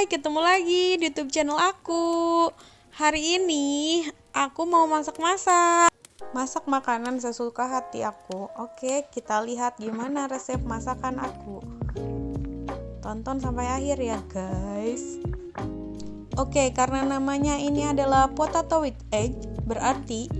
ketemu lagi di YouTube channel aku. Hari ini aku mau masak-masak. Masak makanan sesuka hati aku. Oke, kita lihat gimana resep masakan aku. Tonton sampai akhir ya, guys. Oke, karena namanya ini adalah potato with egg, berarti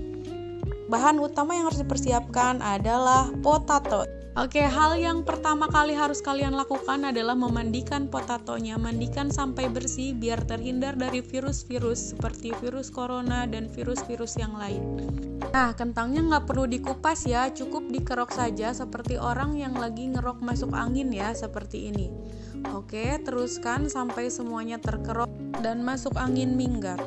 bahan utama yang harus dipersiapkan adalah potato. Oke, hal yang pertama kali harus kalian lakukan adalah memandikan potatonya. Mandikan sampai bersih biar terhindar dari virus-virus seperti virus corona dan virus-virus yang lain. Nah, kentangnya nggak perlu dikupas ya, cukup dikerok saja seperti orang yang lagi ngerok masuk angin ya, seperti ini. Oke, teruskan sampai semuanya terkerok dan masuk angin minggat.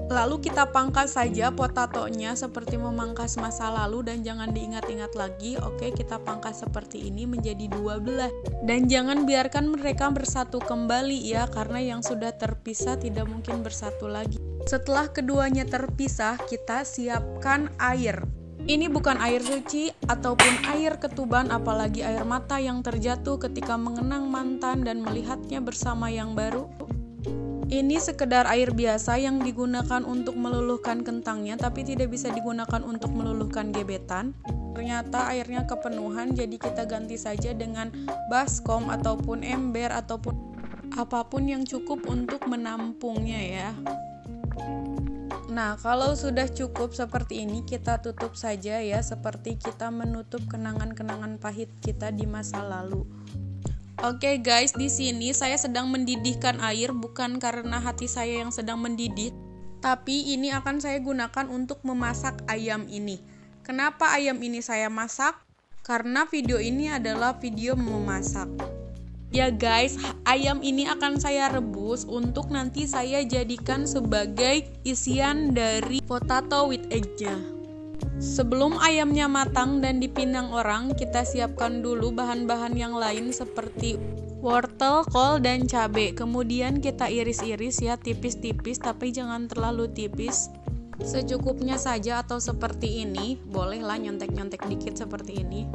Lalu kita pangkas saja potatonya seperti memangkas masa lalu dan jangan diingat-ingat lagi. Oke, kita pangkas seperti ini menjadi dua belah. Dan jangan biarkan mereka bersatu kembali ya, karena yang sudah terpisah tidak mungkin bersatu lagi. Setelah keduanya terpisah, kita siapkan air. Ini bukan air suci ataupun air ketuban, apalagi air mata yang terjatuh ketika mengenang mantan dan melihatnya bersama yang baru. Ini sekedar air biasa yang digunakan untuk meluluhkan kentangnya, tapi tidak bisa digunakan untuk meluluhkan gebetan. Ternyata airnya kepenuhan, jadi kita ganti saja dengan baskom ataupun ember ataupun apapun yang cukup untuk menampungnya ya. Nah, kalau sudah cukup seperti ini, kita tutup saja ya, seperti kita menutup kenangan-kenangan pahit kita di masa lalu. Oke guys, di sini saya sedang mendidihkan air, bukan karena hati saya yang sedang mendidih, tapi ini akan saya gunakan untuk memasak ayam ini. Kenapa ayam ini saya masak? Karena video ini adalah video memasak. Ya guys, ayam ini akan saya rebus untuk nanti saya jadikan sebagai isian dari potato with egg-nya. Sebelum ayamnya matang dan dipindang orang, kita siapkan dulu bahan-bahan yang lain seperti wortel, kol, dan cabai. Kemudian kita iris-iris ya, tipis-tipis, tapi jangan terlalu tipis. Secukupnya saja atau seperti ini. Bolehlah nyontek-nyontek dikit seperti ini.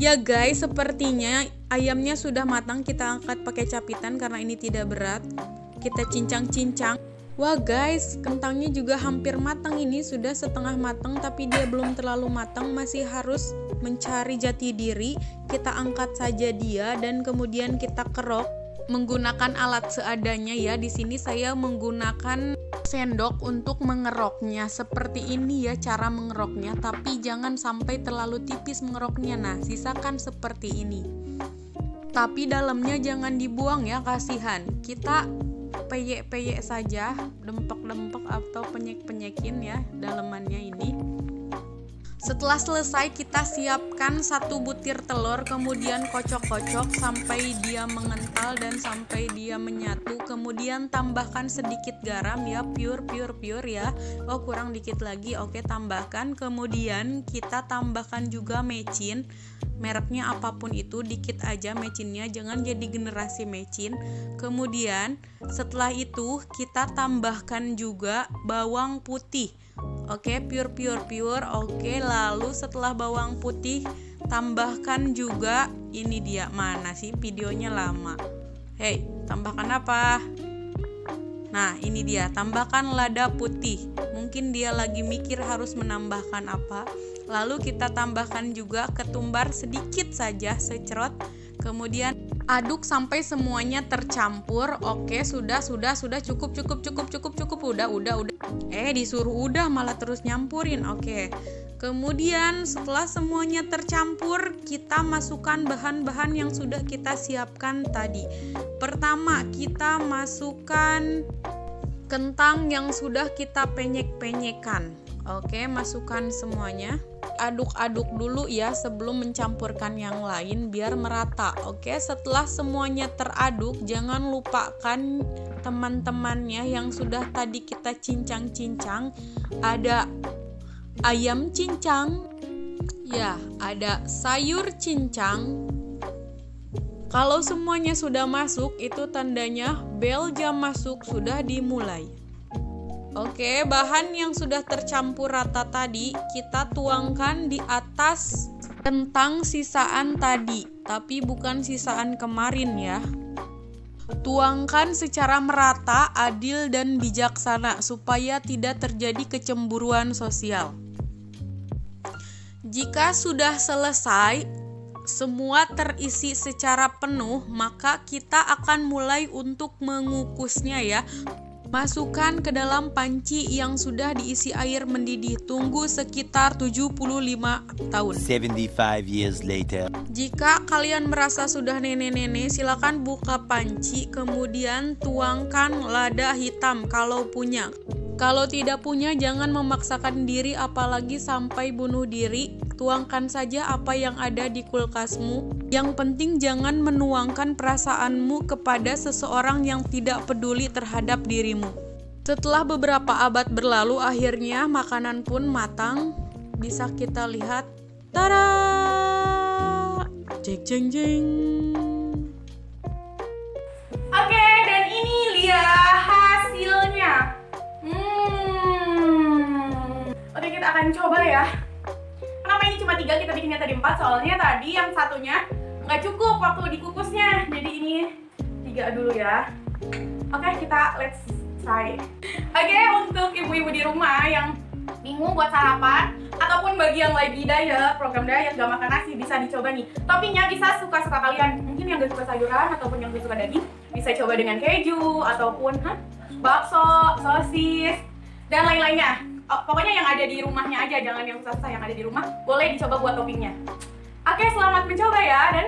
Ya guys, sepertinya ayamnya sudah matang. Kita angkat pakai capitan karena ini tidak berat. Kita cincang-cincang. Wah guys, kentangnya juga hampir matang, ini sudah setengah matang tapi dia belum terlalu matang, masih harus mencari jati diri. Kita angkat saja dia dan kemudian kita kerok menggunakan alat seadanya ya. Di sini saya menggunakan sendok untuk mengeroknya. Seperti ini ya cara mengeroknya, tapi jangan sampai terlalu tipis mengeroknya. Nah, sisakan seperti ini. Tapi dalamnya jangan dibuang ya, kasihan. Kita peyek-peyek saja, dempek-dempek atau penyek-penyekin ya dalemannya ini. Setelah selesai, kita siapkan 1 butir telur, kemudian kocok-kocok sampai dia mengental dan sampai dia menyatu. Kemudian tambahkan sedikit garam ya, pure ya. Oh, kurang dikit lagi. Oke, tambahkan. Kemudian kita tambahkan juga mecin. Mereknya apapun itu, dikit aja mecinnya, jangan jadi generasi mecin. Kemudian setelah itu kita tambahkan juga bawang putih. Oke, pure. Oke, lalu setelah bawang putih tambahkan juga, ini dia, mana sih videonya lama. Hei, tambahkan apa? Nah, ini dia, tambahkan lada putih. Mungkin dia lagi mikir harus menambahkan apa. Lalu kita tambahkan juga ketumbar sedikit saja, secerot. Kemudian aduk sampai semuanya tercampur. Oke, sudah cukup. Udah. Disuruh udah malah terus nyampurin. Oke. Kemudian setelah semuanya tercampur, kita masukkan bahan-bahan yang sudah kita siapkan tadi. Pertama, kita masukkan kentang yang sudah kita penyek-penyekkan. Oke, masukkan semuanya. Aduk-aduk dulu ya sebelum mencampurkan yang lain biar merata. Oke, setelah semuanya teraduk, jangan lupakan teman-temannya yang sudah tadi kita cincang-cincang. Ada ayam cincang, ya, ada sayur cincang. Kalau semuanya sudah masuk, itu tandanya bel jam masuk sudah dimulai. Oke, bahan yang sudah tercampur rata tadi kita tuangkan di atas kentang sisaan tadi, tapi bukan sisaan kemarin ya. Tuangkan secara merata, adil, dan bijaksana supaya tidak terjadi kecemburuan sosial. Jika sudah selesai, semua terisi secara penuh, maka kita akan mulai untuk mengukusnya ya. Masukkan ke dalam panci yang sudah diisi air mendidih. Tunggu sekitar 75 tahun. 75 years later. Jika kalian merasa sudah nenek-nenek, silakan buka panci, kemudian tuangkan lada hitam kalau punya. Kalau tidak punya, jangan memaksakan diri apalagi sampai bunuh diri. Tuangkan saja apa yang ada di kulkasmu. Yang penting jangan menuangkan perasaanmu kepada seseorang yang tidak peduli terhadap dirimu. Setelah beberapa abad berlalu, akhirnya makanan pun matang. Bisa kita lihat. Tada! Jeng jeng jeng. Oke, dan ini dia hasilnya. Oke, kita akan coba ya. Kenapa ini cuma 3, kita bikinnya tadi 4? Soalnya tadi yang satunya nggak cukup waktu dikukusnya. Jadi ini 3 dulu ya. Oke, kita let's try. Oke, untuk ibu-ibu di rumah yang bingung buat sarapan ataupun bagi yang lagi diet, program diet gak makan nasi, bisa dicoba nih. Toppingnya bisa suka-suka kalian. Mungkin yang gak suka sayuran ataupun yang gak suka daging bisa coba dengan keju ataupun bakso, sosis, dan lain-lainnya. Pokoknya yang ada di rumahnya aja, jangan yang susah-susah, yang ada di rumah boleh dicoba buat toppingnya. Oke, selamat mencoba ya, dan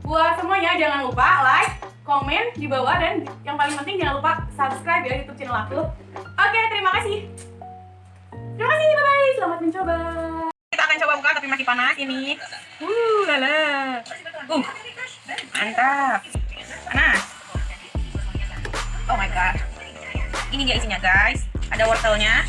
buat semuanya jangan lupa like, komen di bawah, dan yang paling penting jangan lupa subscribe ya YouTube channel aku. Oke, terima kasih. Terima kasih, bye-bye. Selamat mencoba. Kita akan coba buka tapi masih panas ini. Lala. Mantap. Panas. Oh my god. Ini dia isinya, guys. Ada wortelnya.